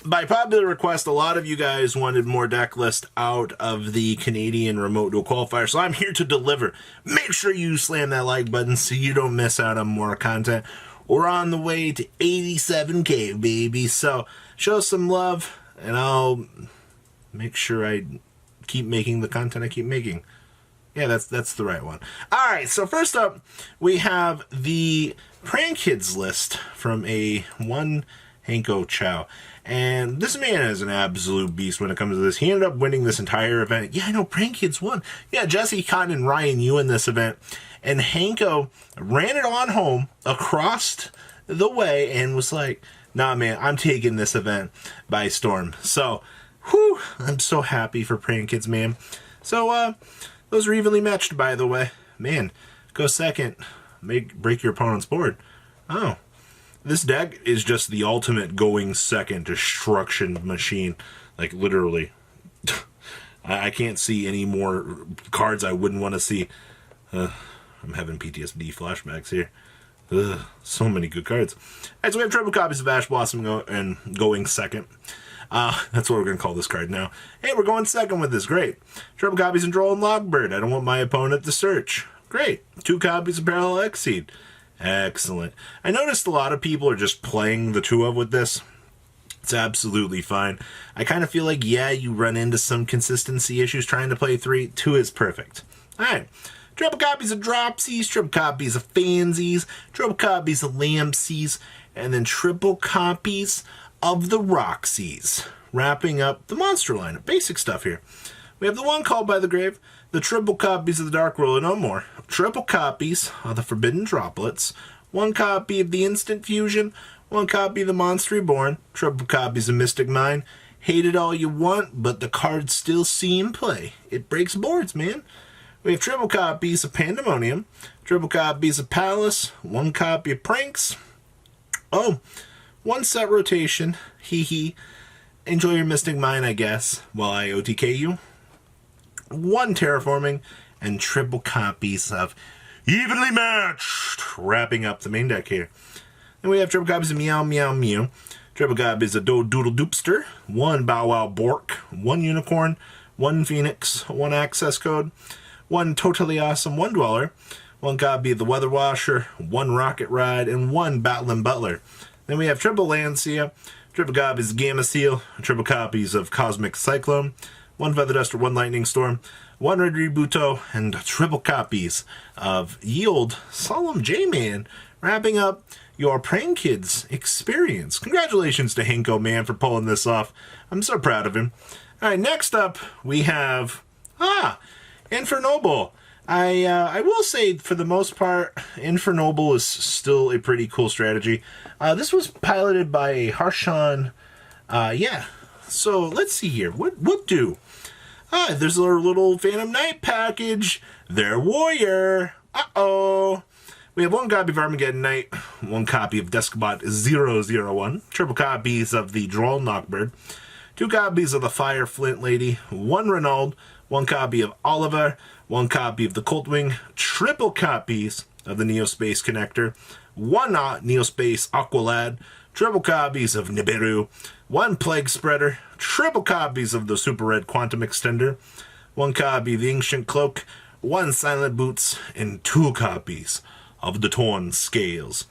By popular request, a lot of you guys wanted more deck list out of the Canadian Remote Duel Qualifier, so I'm here to deliver. Make sure you slam that like button so you don't miss out on more content. We're on the way to 87K, baby, so show some love, and I'll make sure I keep making the content I keep making. Yeah, that's the right one. Alright, so first up, we have the Prank Kids list from a one Hanko Chow. And this man is an absolute beast when it comes to this. He ended up winning this entire event. Yeah, I know, Prank Kids won. Yeah, Jesse Cotton and Ryan, you in this event. And Hanko ran it on home across the way and was like, nah, man, I'm taking this event by storm. So, whew, I'm so happy for Prank Kids, man. So, those are evenly matched, by the way. Man, go second. Break your opponent's board. Oh. This deck is just the ultimate going second destruction machine. Like, literally. I can't see any more cards I wouldn't want to see. I'm having PTSD flashbacks here. So many good cards. Alright, so we have triple copies of Ash Blossom and going second. That's what we're going to call this card now. Hey, we're going second with this. Great. Triple copies of Droll and Logbird. I don't want my opponent to search. Great. 2 copies of Parallel Exceed. Excellent. I noticed a lot of people are just playing the 2 of with this. It's absolutely fine. I kind of feel like, yeah, you run into some consistency issues trying to play 3. 2 is perfect. Alright. Triple copies of Dropsies, triple copies of Fansies, triple copies of Lampsies, and then triple copies of the Roxies. Wrapping up the monster lineup. Basic stuff here. We have the one called by the grave, the triple copies of the Dark Ruler no more, triple copies of the Forbidden Droplets, 1 copy of the Instant Fusion, 1 copy of the Monster Reborn, triple copies of Mystic Mine. Hate it all you want, but the cards still see in play. It breaks boards, man. We have triple copies of Pandemonium, triple copies of Palace, 1 copy of Pranks. Oh, 1 set rotation. Hee hee. Enjoy your Mystic Mine, I guess, while I OTK you. 1 terraforming, and triple copies of Evenly Matched, wrapping up the main deck here. Then we have triple copies of Meow Meow Mew, triple copies of Doodle Doopster, 1 Bow Wow Bork, 1 Unicorn, 1 Phoenix, 1 Access Code, 1 Totally Awesome 1 Dweller, 1 copy of the Weather Washer, 1 Rocket Ride, and 1 Battlin' Butler. Then we have triple Lancia, triple copies of Gamma Seal, triple copies of Cosmic Cyclone, 1 Feather Duster, 1 Lightning Storm, 1 Red Rebuto, and triple copies of Yield Solemn J-Man, wrapping up your Prank Kids experience. Congratulations to Hanko, man, for pulling this off. I'm so proud of him. Alright, next up, we have, Infernoble. I will say, for the most part, Infernoble is still a pretty cool strategy. This was piloted by Harshan. Yeah. So, let's see here. What do? There's our little Phantom Knight package. Their warrior. Uh-oh. We have 1 copy of Armageddon Knight, 1 copy of Deskbot 001, triple copies of the Droll Knockbird, 2 copies of the Fire Flint Lady, 1 Renauld, 1 copy of Oliver, 1 copy of the Coltwing, triple copies of the Neospace Connector, 1 Neospace Aqualad, triple copies of Nibiru, 1 Plague Spreader, triple copies of the Super Red Quantum Extender, 1 copy of the Ancient Cloak, 1 Silent Boots, and 2 copies of the Torn Scales.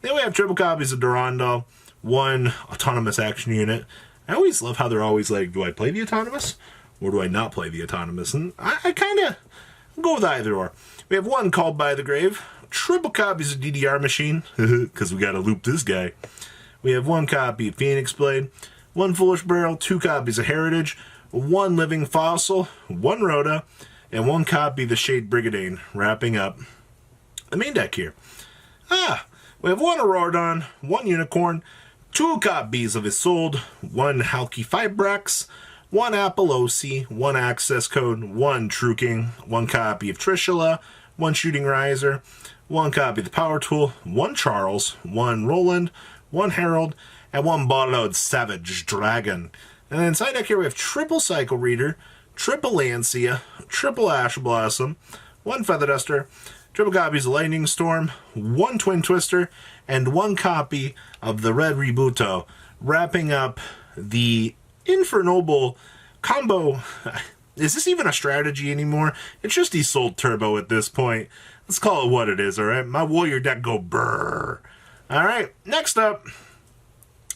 Then we have triple copies of Durandal, 1 Autonomous Action Unit. I always love how they're always like, do I play the Autonomous? Or do I not play the Autonomous? And I kind of go with either or. We have 1 Called by the Grave, triple copies of DDR Machine, because we got to loop this guy. We have 1 copy of Phoenix Blade, 1 Foolish Barrel, 2 copies of Heritage, 1 Living Fossil, 1 Rhoda, and 1 copy of the Shade Brigadine, wrapping up the main deck here. We have 1 Auroradon, 1 Unicorn, 2 copies of Isolde, 1 Halki Fibrax, 1 Apollosi, 1 Access Code, 1 True King, 1 copy of Trishula, 1 Shooting Riser, 1 copy of the Power Tool, 1 Charles, 1 Roland, 1 Herald, and 1 Borrowed Savage Dragon. And then inside deck here we have triple Cycle Reader, triple Lancia, triple Ash Blossom, 1 Feather Duster, triple copies of Lightning Storm, 1 Twin Twister, and 1 copy of the Red Rebuto, wrapping up the Infernoble combo. Is this even a strategy anymore? It's just Isolde Turbo at this point. Let's call it what it is, alright? My warrior deck go brrr. Alright, next up.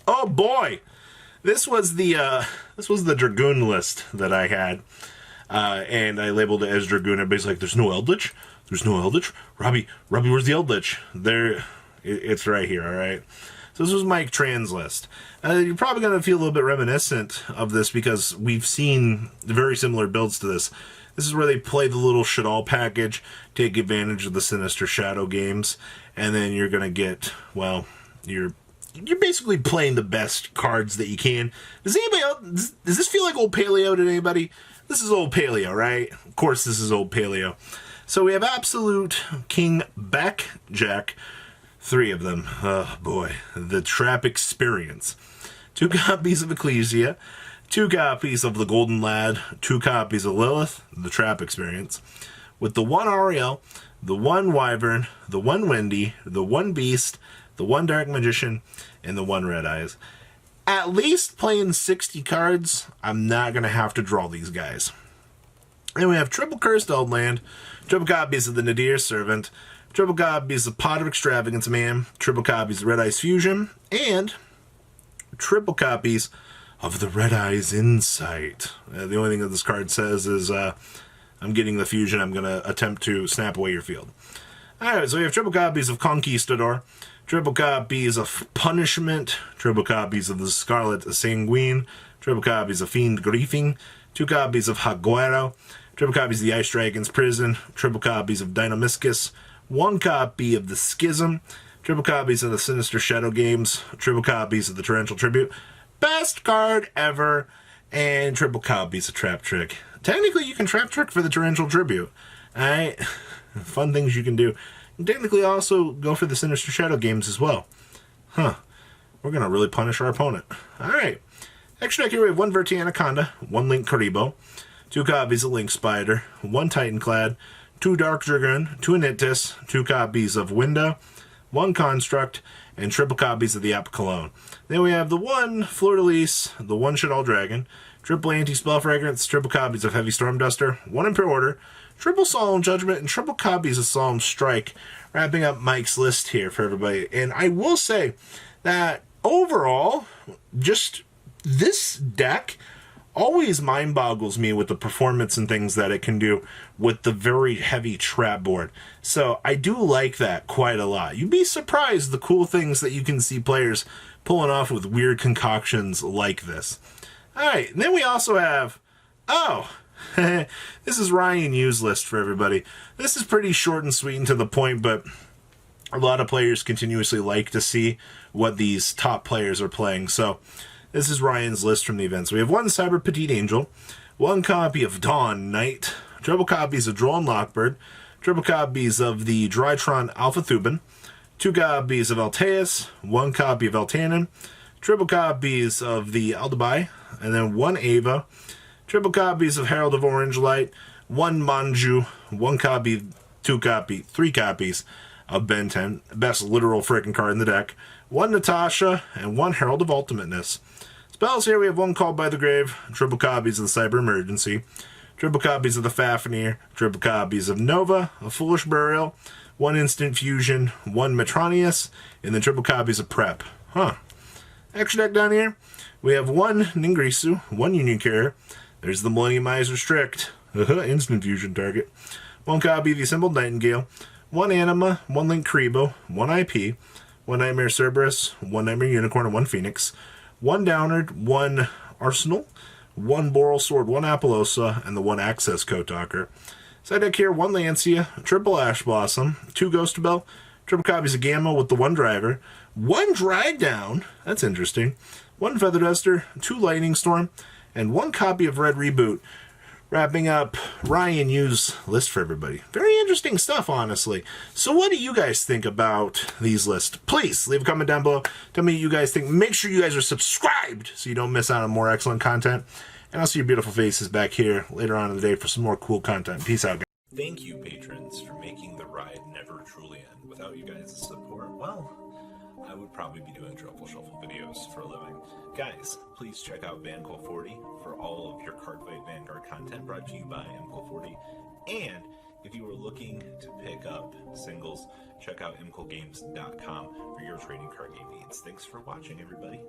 Oh boy! This was the Dragoon list that I had. And I labeled it as Dragoon. Everybody's like, there's no Eldritch? There's no Eldritch? Robbie, where's the Eldritch? It's right here, alright? So this was my trans list. You're probably going to feel a little bit reminiscent of this because we've seen very similar builds to this. This is where they play the little shit-all package, take advantage of the Sinister Shadow games, and then you're going to get, well, you're basically playing the best cards that you can. Does anybody else, does this feel like old Paleo to anybody? This is old Paleo, right? Of course this is old Paleo. So we have Absolute King Backjack, 3 of them. Oh boy, the Trap Experience. 2 copies of Ecclesia, 2 copies of the Golden Lad, 2 copies of Lilith, the Trap Experience, with the 1 Ariel, the 1 Wyvern, the 1 Windy, the 1 Beast, the 1 Dark Magician, and the 1 Red Eyes. At least playing 60 cards, I'm not going to have to draw these guys. And we have triple Cursed Eldland, triple copies of the Nadir Servant, triple copies of Pot of Extravagance Man, triple copies of Red Eyes Fusion, and triple copies of the Red Eyes Insight. The only thing that this card says is, I'm getting the fusion, I'm going to attempt to snap away your field. Alright, so we have triple copies of Conquistador, triple copies of Punishment, triple copies of the Scarlet Sanguine, triple copies of Fiend Griefing, 2 copies of Haguero, triple copies of the Ice Dragon's Prison, triple copies of Dynamiscus, 1 copy of the Schism, triple copies of the Sinister Shadow games, triple copies of the Torrential Tribute, best card ever, and triple copies of Trap Trick. Technically, you can Trap Trick for the Torrential Tribute. Alright, fun things you can do. And technically also go for the Sinister Shadow games as well. Huh. We're going to really punish our opponent. Alright. Extra deck here we have 1 Verti Anaconda, 1 Link Karibo, 2 copies of Link Spider, 1 Titanclad, 2 Dark Dragoon, 2 Nittis, 2 copies of Winda, 1 Construct, and triple copies of the App Cologne. Then we have the 1 Fleur-de-Lis, the 1 Shaddoll Dragon, triple Anti-Spell Fragrance, triple copies of Heavy Storm Duster, 1 Imperial Order, triple Solemn Judgment, and triple copies of Solemn Strike, wrapping up Mike's list here for everybody. And I will say that overall, just this deck always mind boggles me with the performance and things that it can do with the very heavy trap board. So I do like that quite a lot. You'd be surprised the cool things that you can see players pulling off with weird concoctions like this. Alright, then we also have, this is Ryan Yu's list for everybody. This is pretty short and sweet and to the point, but a lot of players continuously like to see what these top players are playing. So this is Ryan's list from the events. We have 1 Cyber Petite Angel, 1 copy of Dawn Knight, triple copies of Droll and Lockbird, triple copies of the Drytron Alpha Thuban, 2 copies of Alteus, 1 copy of Eltanin, triple copies of the Aldabai, and then 1 Ava, triple copies of Herald of Orange Light, 1 Manju, 1 copy, 2 copy, 3 copies of Ben 10, best literal freaking card in the deck, 1 Natasha, and 1 Herald of Ultimateness. Spells here, we have 1 Called by the Grave, triple copies of the Cyber Emergency, triple copies of the Fafnir, triple copies of Nova, a Foolish Burial, 1 Instant Fusion, 1 Metronius, and then triple copies of Prep. Extra deck down here, we have 1 Ningrisu, 1 Union Carrier, there's the Millenniumizer Strict, Instant Fusion target, 1 copy of the Assembled Nightingale, 1 Anima, 1 Link Karibo, 1 IP, 1 Nightmare Cerberus, 1 Nightmare Unicorn, and 1 Phoenix, 1 Downard, 1 Arsenal, 1 Boral Sword, 1 Apollosa, and the 1 Access Kotaker. Side deck here, 1 Lancia, triple Ash Blossom, 2 Ghost Bell, triple copies of Gamma with the 1 Driver, 1 Drag Down, that's interesting, 1 Feather Duster, 2 Lightning Storm, and 1 copy of Red Reboot, wrapping up Ryan Yu's list for everybody. Very interesting stuff, honestly. So what do you guys think about these lists? Please leave a comment down below. Tell me what you guys think. Make sure you guys are subscribed so you don't miss out on more excellent content. And I'll see your beautiful faces back here later on in the day for some more cool content. Peace out, guys. Thank you, patrons, for making the ride never truly end. Without you guys' support, well, I would probably be doing Truffle Shuffle videos for a living. Guys, please check out VanCall40 for all of your Cardfight Vanguard content brought to you by MCall40. And if you are looking to pick up singles, check out mcallgames.com for your trading card game needs. Thanks for watching, everybody.